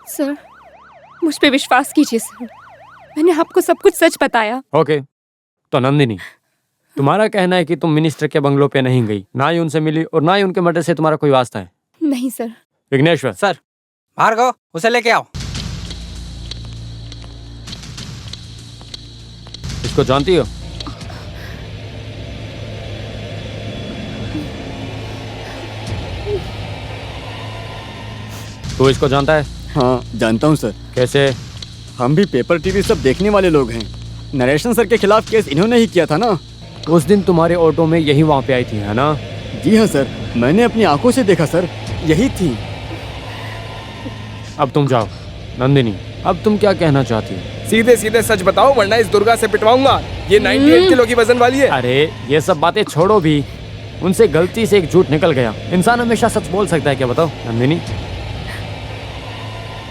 Sir, मुझ पे विश्वास कीजिए सर, मैंने आपको सब कुछ सच बताया। ओके, तो नंदिनी, तुम्हारा कहना है कि तुम मिनिस्टर के बंगलों पे नहीं गई, ना ही उनसे मिली और ना ही उनके मर्डर से तुम्हारा कोई वास्ता है? नहीं सर। विघ्नेश्वर। सर, भार्गव, उसे लेके आओ। इसको जानती हो? तू इसको जानता है? हाँ, जानता हूँ सर। कैसे? हम भी पेपर टीवी सब देखने वाले लोग हैं। नरेशन सर के खिलाफ केस इन्होंने ही किया था ना। उस दिन तुम्हारे ऑटो में यही वहाँ पे आई थी, है ना? जी हाँ सर, मैंने अपनी आंखों से देखा सर, यही थी। अब तुम जाओ। नंदिनी, अब तुम क्या कहना चाहती हो? सीधे सीधे सच बताओ, वरना इस दुर्गा से पिटवाऊंगा। ये 98 किलो की वजन वाली है। अरे ये सब बातें छोड़ो भी, उनसे गलती से एक झूठ निकल गया। इंसान हमेशा सच बोल सकता है क्या, बताओ? नंदिनी,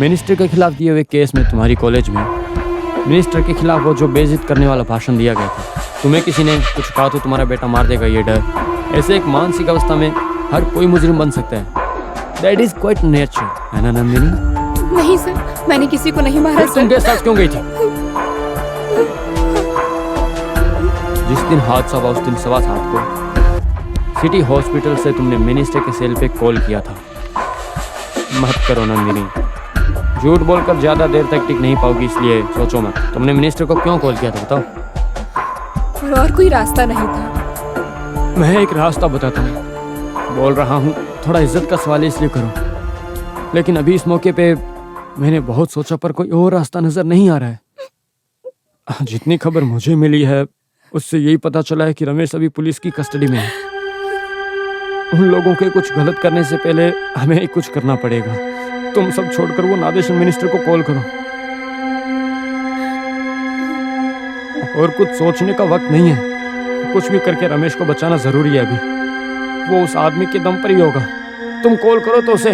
मिनिस्टर के खिलाफ दिए हुए केस में तुम्हारी कॉलेज में मिनिस्टर के खिलाफ वो जो बेइज्जत करने वाला भाषण दिया गया था, तुम्हें किसी ने कुछ कहा तो तुम्हारा बेटा मार देगा, ये डर। ऐसे एक मानसिक अवस्था में हर कोई मुजरिम बन सकता है। दैट इज क्वाइट नेचर, है ना नंदिनी? नहीं सर, मैंने किसी को नहीं मारा तुम सर। गेस्ट हाउस क्यों गई थी? जिस दिन हादसा हुआ उस दिन 7:15 को सिटी हॉस्पिटल से तुमने मिनिस्टर के सेल पे कॉल किया था। मत करो नंदिनी, झूठ बोलकर ज्यादा देर तक टिक नहीं पाओगी, इसलिए सोचो मत। तुमने मिनिस्टर को क्यों कॉल किया था, बताओ? और कोई रास्ता नहीं था। मैं एक रास्ता बताता हूँ, बोल रहा हूँ, थोड़ा इज्जत का सवाल इसलिए करो। लेकिन अभी इस मौके पे मैंने बहुत सोचा पर कोई और रास्ता नजर नहीं आ रहा है। जितनी खबर मुझे मिली है उससे यही पता चला है कि रमेश अभी पुलिस की कस्टडी में है। उन लोगों के कुछ गलत करने से पहले हमें ही कुछ करना पड़ेगा। तुम सब छोड़कर वो नादेशन मिनिस्टर को कॉल करो। और कुछ सोचने का वक्त नहीं है, कुछ भी करके रमेश को बचाना जरूरी है। अभी वो उस आदमी के दम पर ही होगा। तुम कॉल करो तो उसे।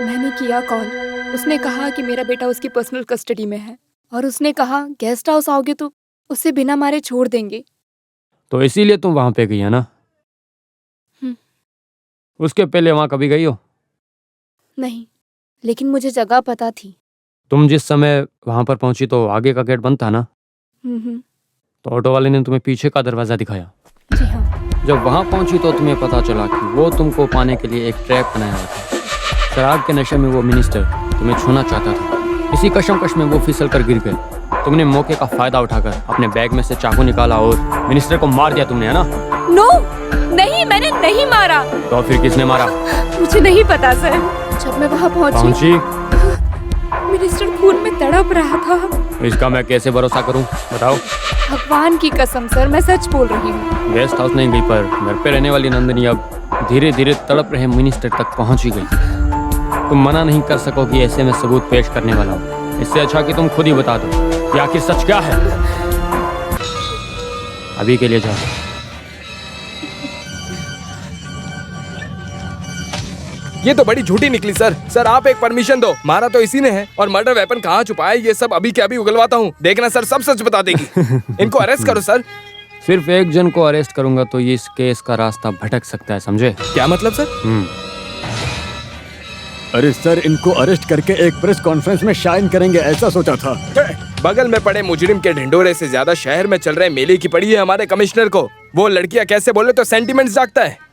मैंने किया कॉल, उसने कहा कि मेरा बेटा उसकी पर्सनल कस्टडी में है और उसने कहा गेस्ट हाउस आओगे तो उसे बिना मारे छोड़ देंगे। तो इसीलिए तुम वहां पे गई है ना? उसके पहले वहां कभी गई हो? नहीं, लेकिन मुझे जगह पता थी। तुम जिस समय वहां पर पहुंची तो आगे का गेट बंद था ना? तो ऑटो वाले ने तुम्हें पीछे का दरवाजा दिखाया। जी हाँ। जब वहां पहुंची तो तुम्हें पता चला कि वो तुमको पाने के लिए एक ट्रैप बनाया हुआ था। शराब के नशे में वो मिनिस्टर तुम्हें छूना चाहता था। इसी कशमकश में वो फिसल कर गिर गए। तुमने मौके का फायदा उठाकर अपने बैग में से चाकू निकाला और मिनिस्टर को मार दिया तुमने, है ना? नो, नहीं, मैंने नहीं मारा। तो फिर किसने मारा? मुझे नहीं पता सर। जब मैं वहाँ पहुंची मिनिस्टर खून में तड़प रहा था। इसका मैं कैसे भरोसा करूं, बताओ? भगवान की कसम सर, मैं सच बोल रही हूँ। गेस्ट हाउस नहीं गई पर घर पे रहने वाली नंदिनी अब धीरे धीरे तड़प रहे मिनिस्टर तक पहुंच ही गई। तुम मना नहीं कर सकोगी, ऐसे में सबूत पेश करने वाला हूँ। इससे अच्छा कि तुम खुद ही बता दो कि आखिर सच क्या है। अभी के लिए जाओ। ये तो बड़ी झूठी निकली सर। सर आप एक परमिशन दो, मारा तो इसी ने है और मर्डर वेपन कहाँ छुपाया ये सब अभी के अभी उगलवाता हूँ। देखना सर, सब सच बता देगी। इनको अरेस्ट करो सर। सिर्फ एक जन को अरेस्ट करूंगा तो ये इस केस का रास्ता भटक सकता है, समझे? क्या मतलब सर? अरे सर, इनको अरेस्ट करके एक प्रेस कॉन्फ्रेंस में शाइन करेंगे, ऐसा सोचा था। बगल में पड़े मुजरिम के ढिंडोरे से ज्यादा शहर में चल रहे मेले की पड़ी है हमारे कमिश्नर को। वो लड़कियां कैसे बोले तो सेंटीमेंट्स जागता है।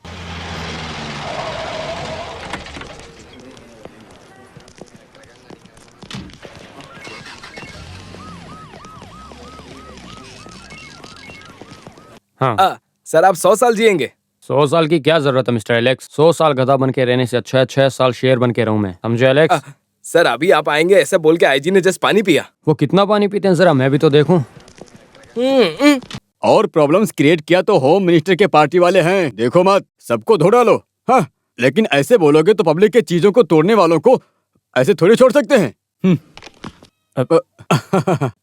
हाँ। सर आप 100 साल जिएंगे। 100 साल की क्या जरूरत है मिस्टर एलेक्स? 100 साल गधा बन के रहने से अच्छा है 6 साल शेर बन के रहूं मैं, समझे एलेक्स? सर अभी आप आएंगे ऐसा बोल के आईजी ने जस्ट पानी पिया। वो कितना पानी पीते हैं जरा मैं भी तो देखूं। और प्रॉब्लम्स क्रिएट किया तो होम मिनिस्टर के पार्टी वाले हैं, देखो मत, सबको धो डालो। हाँ, लेकिन ऐसे बोलोगे तो पब्लिक के चीजों को तोड़ने वालों को ऐसे थोड़ी छोड़ सकते हैं।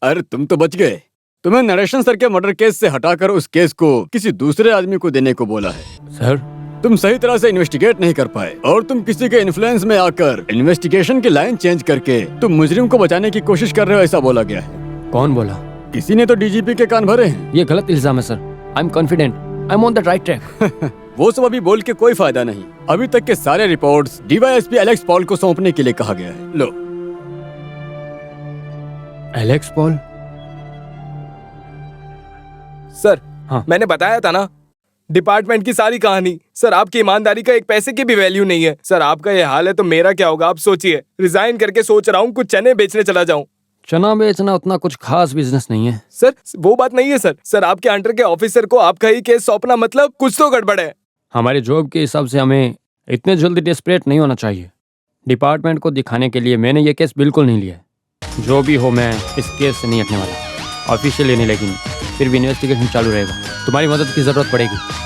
अरे तुम तो बच गए। तुम्हें नरेशन सर के मर्डर केस से हटाकर उस केस को किसी दूसरे आदमी को देने को बोला है। सर, तुम सही तरह से इन्वेस्टिगेट नहीं कर पाए और तुम किसी के इन्फ्लुएंस में आकर इन्वेस्टिगेशन की लाइन चेंज करके तुम मुजरिम को बचाने की कोशिश कर रहे हो, ऐसा बोला गया है। कौन बोला? किसी ने तो डीजीपी के कान भरे हैं। ये गलत इल्जाम है sir. I am confident, I am on the right track. वो सब अभी बोल के कोई फायदा नहीं। अभी तक के सारे रिपोर्ट्स डीवाईएसपी एलेक्स पॉल को सौंपने के लिए कहा गया है। लो। Alex Paul? सर हाँ। मैंने बताया था ना, डिपार्टमेंट की सारी कहानी। सर आपकी ईमानदारी का एक पैसे की भी वैल्यू नहीं है। सर आपका ये हाल है तो मेरा क्या होगा आप सोचिए। रिजाइन करके सोच रहा हूँ कुछ चने बेचने चला जाऊं। चना बेचना उतना कुछ खास बिजनेस नहीं है। सर वो बात नहीं है सर। सर आपके अंडर के ऑफिसर को आपका ही केस सौंपना मतलब कुछ तो गड़बड़ है। हमारे जॉब के हिसाब से हमें इतने जल्दी डेस्परेट नहीं होना चाहिए। डिपार्टमेंट को दिखाने के लिए मैंने ये केस बिल्कुल नहीं लिया है। जो भी हो, मैं इस केस से नहीं हटने वाला। ऑफिशियली नहीं, लेकिन फिर भी इन्वेस्टिगेशन चालू रहेगा। तुम्हारी मदद की जरूरत पड़ेगी।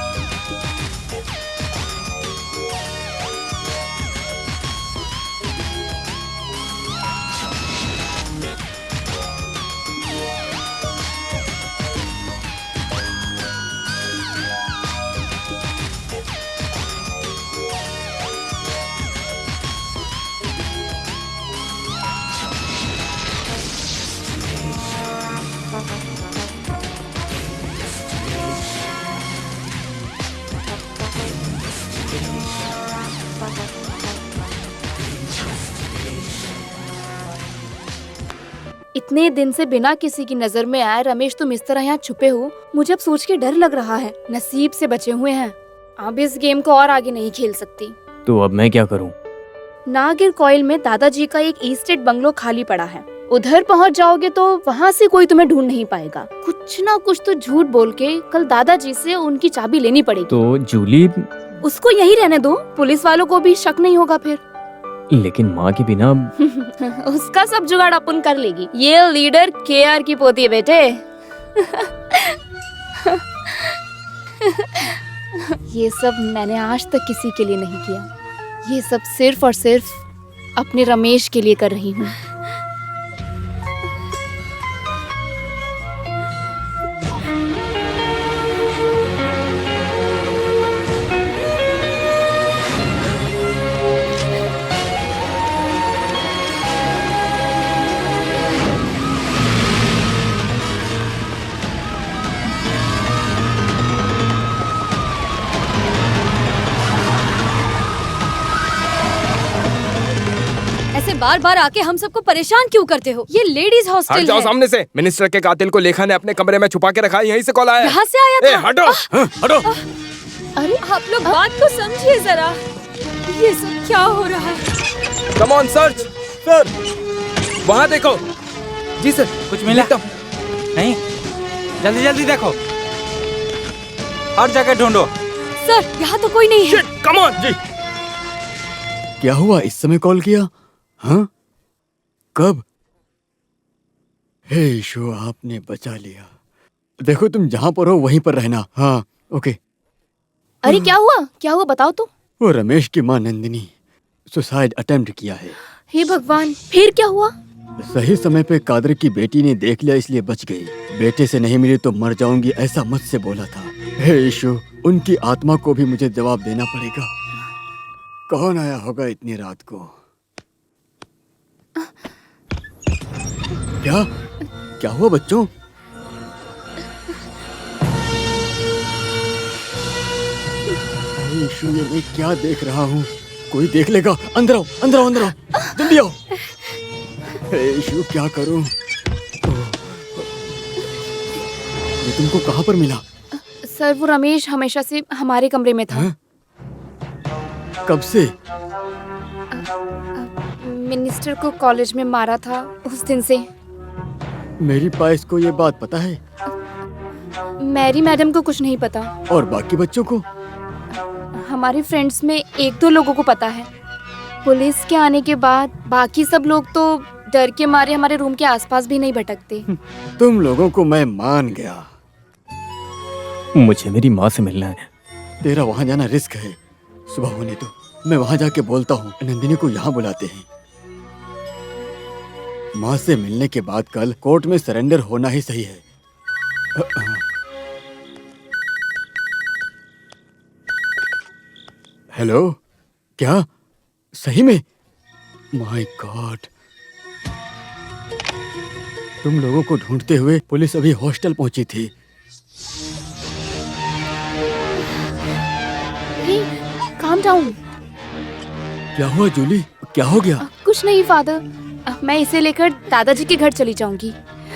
इतने दिन से बिना किसी की नजर में आए रमेश तुम इस तरह यहाँ छुपे हो, मुझे अब सोच के डर लग रहा है। नसीब से बचे हुए हैं। अब इस गेम को और आगे नहीं खेल सकती। तो अब मैं क्या करूं? नागिर कॉइल में दादाजी का एक ईस्टेट बंगलो खाली पड़ा है। उधर पहुंच जाओगे तो वहाँ से कोई तुम्हें ढूंढ नहीं पाएगा। कुछ ना कुछ तो झूठ बोल के कल दादाजी से उनकी चाबी लेनी पड़ेगी। तो जूली? उसको यही रहने दो, पुलिस वालों को भी शक नहीं होगा फिर। लेकिन माँ के बिना उसका सब जुगाड़ अपन कर लेगी। ये लीडर केआर की पोती है बेटे। ये सब मैंने आज तक किसी के लिए नहीं किया। ये सब सिर्फ और सिर्फ अपने रमेश के लिए कर रही हूँ। बार बार आके हम सबको परेशान क्यों करते हो? ये लेडीज हट हॉस्टल जाओ है। सामने से। मिनिस्टर के कातिल को लेखा ने अपने कमरे में छुपा के रखा है, यहीं से कॉल आया। यहाँ से आया था। ए, हटो। हटो। अरे आप लोग बात को समझिए जरा। ये सब क्या हो रहा है? Come on search. सर वहाँ देखो। जी सर, कुछ मिला? नहीं, जल्दी जल्दी देखो, हर जगह ढूंढो। सर यहाँ तो कोई नहीं है। कम ऑन जी। क्या हुआ? इस समय कॉल किया? हाँ? कब? हे ईशो, आपने बचा लिया। देखो तुम जहाँ पर हो वहीं पर रहना। हाँ, ओके। अरे क्या हुआ? क्या हुआ बताओ तो। वो रमेश की माँ नंदिनी सुसाइड अटेम्प्ट किया है। हे भगवान, फिर क्या हुआ? सही समय पे कादर की बेटी ने देख लिया इसलिए बच गई। बेटे से नहीं मिली तो मर जाऊंगी ऐसा मत से बोला था। हे ईशो, उनकी आत्मा को भी मुझे जवाब देना पड़ेगा। कौन आया होगा इतनी रात को? क्या क्या हुआ बच्चों? ईशु, ये मैं क्या देख रहा हूँ? कोई देख लेगा। अंदर आओ, अंदर आओ, अंदर आओ, जल्दी आओ। हे ईशु, क्या करूँ? ये तुमको कहाँ पर मिला? सर वो रमेश हमेशा से हमारे कमरे में था। हाँ? कब से? मिनिस्टर को कॉलेज में मारा था उस दिन से। मेरी पाइस को ये बात पता है? मैरी मैडम को कुछ नहीं पता। और बाकी बच्चों को? हमारे फ्रेंड्स में एक दो लोगों को पता है। पुलिस के आने के बाद बाकी सब लोग तो डर के मारे हमारे रूम के आसपास भी नहीं भटकते। तुम लोगों को मैं मान गया। मुझे मेरी माँ से मिलना है। तेरा वहाँ जाना रिस्क है। सुबह होने दो, मैं वहाँ जाके बोलता हूँ। नंदिनी को यहाँ बुलाते हैं। माँ से मिलने के बाद कल कोर्ट में सरेंडर होना ही सही है। हेलो, क्या सही में? माय गॉड, तुम लोगों को ढूंढते हुए पुलिस अभी हॉस्टल पहुंची थी। जाऊं? क्या हुआ जूली, क्या हो गया? कुछ नहीं फादर, मैं इसे लेकर दादाजी के घर चली जाऊंगी।